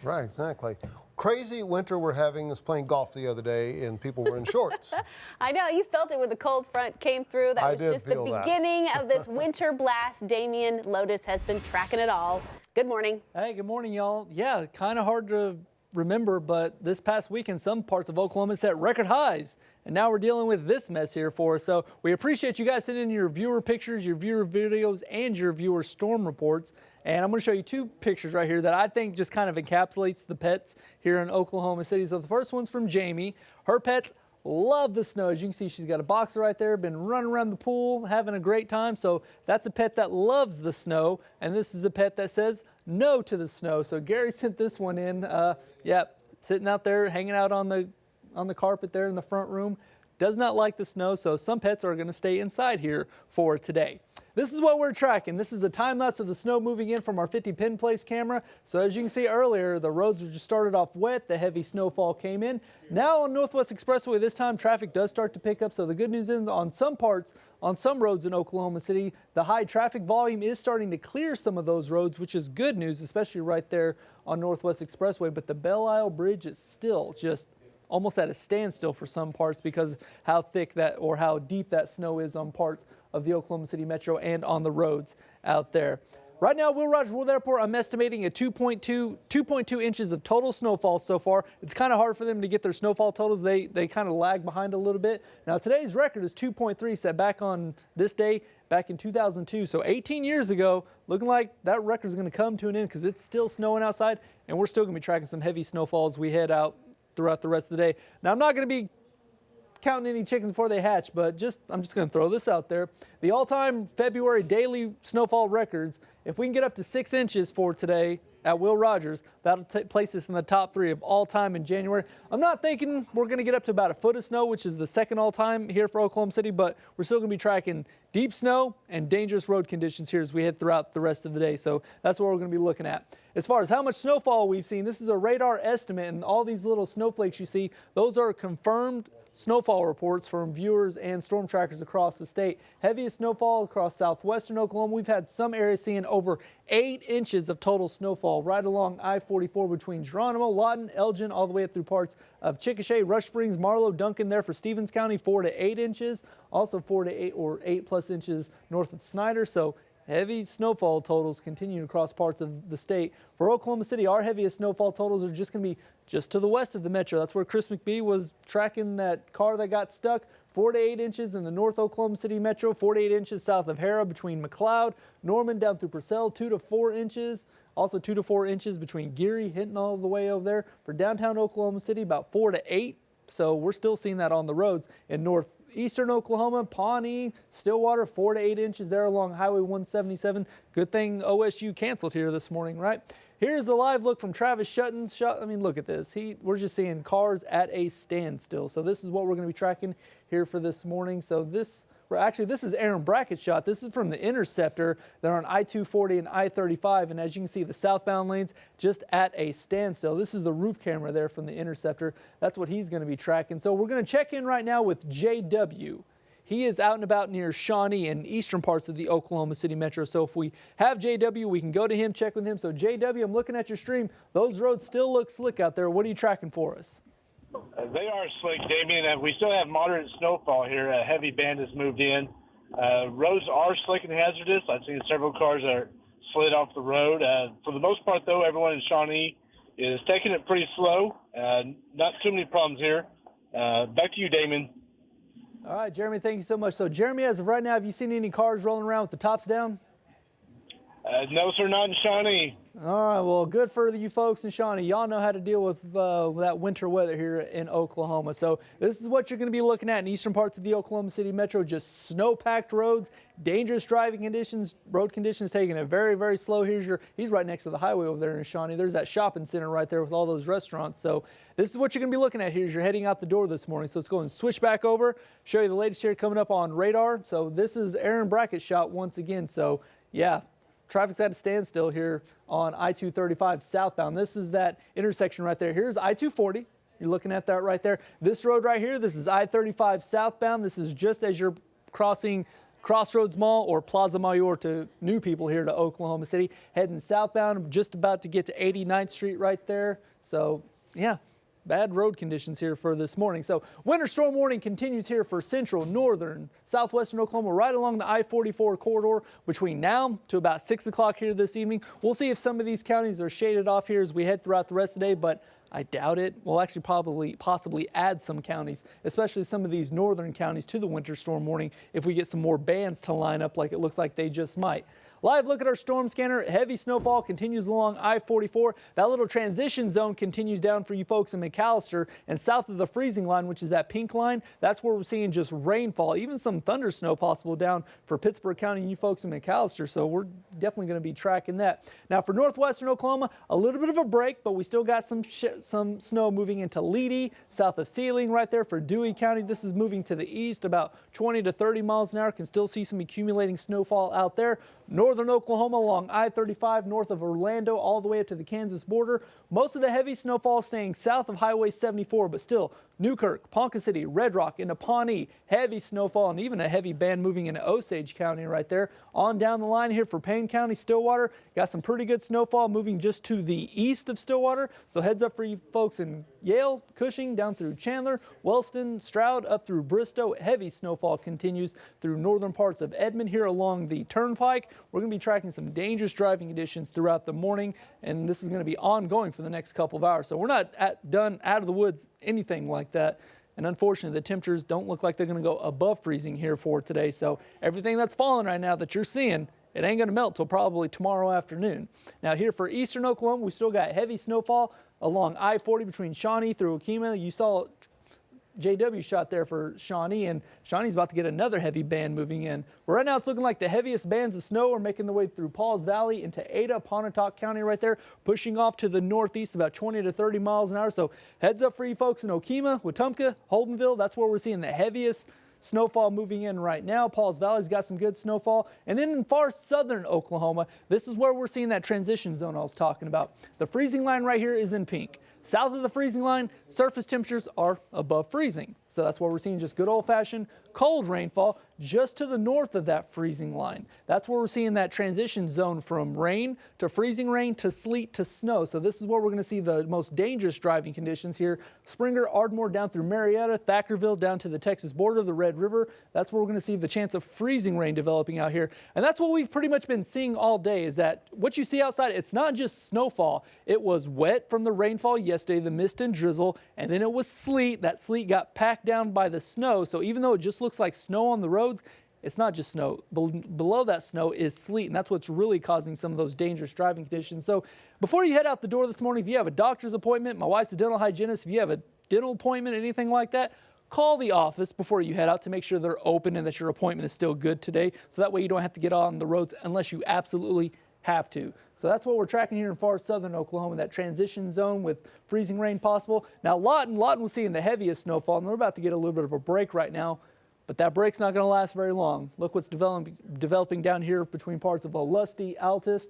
Right, exactly. Crazy winter we're having is playing golf the other day, and people were in shorts. I know, you felt it when the cold front came through. That I was did just the feel that. beginning of this winter blast. Damian Lotus has been tracking it all. Good morning. Hey, good morning, y'all. Yeah, kind of hard to remember, but this past weekend, some parts of Oklahoma set record highs. And now we're dealing with this mess here for us. So we appreciate you guys sending in your viewer pictures, your viewer videos, and your viewer storm reports. And I'm going to show you two pictures right here that I think just kind of encapsulates the pets here in Oklahoma City. So the first one's from Jamie. Her pets love the snow. As you can see, she's got a boxer right there, been running around the pool, having a great time. So that's a pet that loves the snow. And this is a pet that says no to the snow. So Gary sent this one in. Sitting out there, hanging out on the carpet there in the front room. Does not like the snow, so some pets are going to stay inside here for today. This is what we're tracking. This is a time lapse of the snow moving in from our 50 pin place camera. So as you can see earlier, the roads were just started off wet. The heavy snowfall came in. Now on Northwest Expressway, this time traffic does start to pick up. So the good news is on some parts, on some roads in Oklahoma City, the high traffic volume is starting to clear some of those roads, which is good news, especially right there on Northwest Expressway. But the Belle Isle Bridge is still just almost at a standstill for some parts because how thick that or how deep that snow is on parts of the Oklahoma City Metro and on the roads out there. Right now, Will Rogers World Airport, I'm estimating a 2.2 inches of total snowfall so far. It's kind of hard for them to get their snowfall totals. They kind of lag behind a little bit. Now, today's record is 2.3 set back on this day back in 2002. So 18 years ago, looking like that record is going to come to an end because it's still snowing outside, and we're still going to be tracking some heavy snowfall as we head out throughout the rest of the day. Now, I'm not going to be counting any chickens before they hatch, but I'm just going to throw this out there. The all-time February daily snowfall records, if we can get up to 6 inches for today at Will Rogers, that'll place us in the top 3 of all time in January. I'm not thinking we're going to get up to about a foot of snow, which is the second all-time here for Oklahoma City, but we're still going to be tracking deep snow and dangerous road conditions here as we head throughout the rest of the day. So that's what we're going to be looking at. As far as how much snowfall we've seen, this is a radar estimate, and all these little snowflakes you see, those are confirmed snowfall reports from viewers and storm trackers across the state. Heaviest snowfall across southwestern Oklahoma. We've had some areas seeing over 8 inches of total snowfall right along I-44 between Geronimo, Lawton, Elgin, all the way up through parts of Chickasha, Rush Springs, Marlow, Duncan there for Stevens County, 4 to 8 inches. Also 4 to 8 or 8 plus inches north of Snyder. So heavy snowfall totals continuing across parts of the state. For Oklahoma City, our heaviest snowfall totals are just going to be just to the west of the metro. That's where Chris McBee was tracking that car that got stuck. 4 to 8 inches in the North Oklahoma City metro, 4 to 8 inches south of Hara between McLeod, Norman down through Purcell, 2 to 4 inches. Also 2 to 4 inches between Geary, Hinton all the way over there. For downtown Oklahoma City, about 4 to 8. So we're still seeing that on the roads in northeastern Oklahoma, Pawnee, Stillwater, 4 to 8 inches there along Highway 177. Good thing OSU canceled here this morning, right? Here's the live look from Travis Shutton. I mean, look at this. We're just seeing cars at a standstill. So this is what we're going to be tracking here for this morning. So this is Aaron Brackett's shot. This is from the Interceptor. They're on I-240 and I-35. And as you can see, the southbound lanes just at a standstill. This is the roof camera there from the Interceptor. That's what he's going to be tracking. So we're going to check in right now with JW. He is out and about near Shawnee and eastern parts of the Oklahoma City metro. So if we have JW, we can go to him, check with him. So JW, I'm looking at your stream. Those roads still look slick out there. What are you tracking for us? They are slick, Damian. We still have moderate snowfall here. A heavy band has moved in. Roads are slick and hazardous. I've seen several cars that are slid off the road. For the most part, though, everyone in Shawnee is taking it pretty slow. Not too many problems here. Back to you, Damon. All right, Jeremy, thank you so much. So, Jeremy, as of right now, have you seen any cars rolling around with the tops down? No, sir, not in Shawnee. All right, well, good for you folks in Shawnee. Y'all know how to deal with that winter weather here in Oklahoma. So this is what you're going to be looking at in eastern parts of the Oklahoma City metro. Just snow-packed roads, dangerous driving conditions, road conditions taking it very, very slow. He's right next to the highway over there in Shawnee. There's that shopping center right there with all those restaurants. So this is what you're going to be looking at here as you're heading out the door this morning. So let's go and switch back over, show you the latest here coming up on radar. So this is Aaron Brackett's shot once again. So, yeah. Traffic's at a standstill here on I-235 southbound. This is that intersection right there. Here's I-240. You're looking at that right there. This road right here, this is I-35 southbound. This is just as you're crossing Crossroads Mall or Plaza Mayor to new people here to Oklahoma City. Heading southbound, just about to get to 89th Street right there. So, yeah, bad road conditions here for this morning. So winter storm warning continues here for central, northern, southwestern Oklahoma, right along the I-44 corridor between now to about 6 o'clock here this evening. We'll see if some of these counties are shaded off here as we head throughout the rest of the day, but I doubt it. We'll actually possibly add some counties, especially some of these northern counties, to the winter storm warning if we get some more bands to line up like it looks like they just might. Live look at our storm scanner. Heavy snowfall continues along I-44. That little transition zone continues down for you folks in McAllister and south of the freezing line, which is that pink line. That's where we're seeing just rainfall, even some thunder snow possible down for Pittsburgh County and you folks in McAllister. So we're definitely going to be tracking that. Now for northwestern Oklahoma, a little bit of a break, but we still got some snow moving into Leedy, south of Sealing right there for Dewey County. This is moving to the east about 20 to 30 miles an hour. Can still see some accumulating snowfall out there. Northern Oklahoma along I-35 north of Orlando all the way up to the Kansas border. Most of the heavy snowfall staying south of Highway 74, but still Newkirk, Ponca City, Red Rock, into Pawnee, heavy snowfall and even a heavy band moving into Osage County right there. On down the line here for Payne County, Stillwater, got some pretty good snowfall moving just to the east of Stillwater. So heads up for you folks in Yale, Cushing, down through Chandler, Wellston, Stroud, up through Bristow. Heavy snowfall continues through northern parts of Edmond here along the Turnpike. We're going to be tracking some dangerous driving conditions throughout the morning, and this is going to be ongoing for the next couple of hours. So we're not done out of the woods, anything like that. And unfortunately, the temperatures don't look like they're going to go above freezing here for today. So everything that's falling right now that you're seeing, it ain't going to melt till probably tomorrow afternoon. Now here for eastern Oklahoma, we still got heavy snowfall along I-40 between Shawnee through Okemah. You saw JW shot there for Shawnee, and Shawnee's about to get another heavy band moving in. But right now it's looking like the heaviest bands of snow are making their way through Pauls Valley into Ada, Pontotoc County right there, pushing off to the northeast about 20 to 30 miles an hour. So heads up for you folks in Okemah, Wetumpka, Holdenville. That's where we're seeing the heaviest snowfall moving in right now. Pauls Valley's got some good snowfall. And then in far southern Oklahoma, this is where we're seeing that transition zone I was talking about. The freezing line right here is in pink. South of the freezing line, surface temperatures are above freezing. So that's where we're seeing just good old-fashioned cold rainfall just to the north of that freezing line. That's where we're seeing that transition zone from rain to freezing rain to sleet to snow. So this is where we're going to see the most dangerous driving conditions here. Springer, Ardmore down through Marietta, Thackerville down to the Texas border, the Red River. That's where we're going to see the chance of freezing rain developing out here. And that's what we've pretty much been seeing all day, is that what you see outside, it's not just snowfall. It was wet from the rainfall yesterday, the mist and drizzle, and then it was sleet. That sleet got packed down by the snow. So even though it just looks like snow on the roads, it's not just snow. Below that snow is sleet, and that's what's really causing some of those dangerous driving conditions. So before you head out the door this morning, if you have a doctor's appointment, my wife's a dental hygienist, if you have a dental appointment, anything like that, call the office before you head out to make sure they're open and that your appointment is still good today. So that way you don't have to get on the roads unless you absolutely have to. So that's what we're tracking here in far southern Oklahoma, that transition zone with freezing rain possible. Now Lawton was seeing the heaviest snowfall, and they're about to get a little bit of a break right now. But that break's not going to last very long. Look what's developing down here between parts of Olustee, Altus.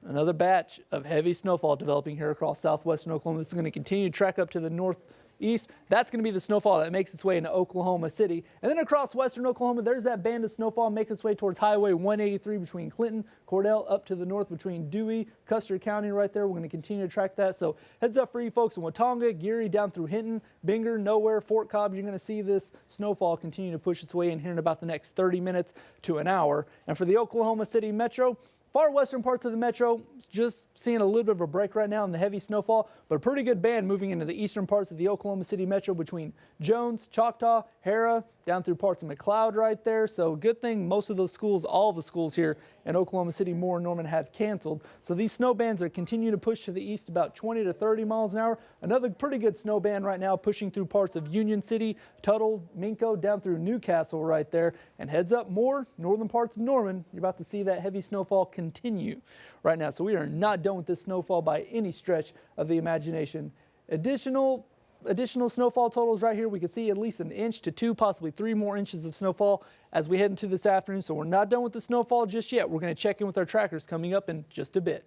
Another batch of heavy snowfall developing here across southwestern Oklahoma. This is going to continue to track up to the northeast. That's going to be the snowfall that makes its way into Oklahoma City. And then across western Oklahoma, there's that band of snowfall making its way towards Highway 183 between Clinton, Cordell, up to the north between Dewey, Custer County right there. We're going to continue to track that. So heads up for you folks in Watonga, Geary, down through Hinton, Binger, Nowhere, Fort Cobb. You're going to see this snowfall continue to push its way in here in about the next 30 minutes to an hour. And for the Oklahoma City Metro, far western parts of the metro, just seeing a little bit of a break right now in the heavy snowfall, but a pretty good band moving into the eastern parts of the Oklahoma City metro between Jones, Choctaw, Harrah, down through parts of McLeod right there. So good thing most of those schools, all of the schools here in Oklahoma City, Moore, and Norman have canceled. So these snow bands are continuing to push to the east about 20 to 30 miles an hour. Another pretty good snow band right now pushing through parts of Union City, Tuttle, Minco, down through Newcastle right there. And heads up more, northern parts of Norman. You're about to see that heavy snowfall continue right now. So we are not done with this snowfall by any stretch of the imagination. Additional snowfall totals right here. We can see at least 1 inch to 2, possibly 3 more inches of snowfall as we head into this afternoon. So we're not done with the snowfall just yet. We're going to check in with our trackers coming up in just a bit.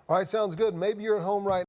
All right, sounds good. Maybe you're at home right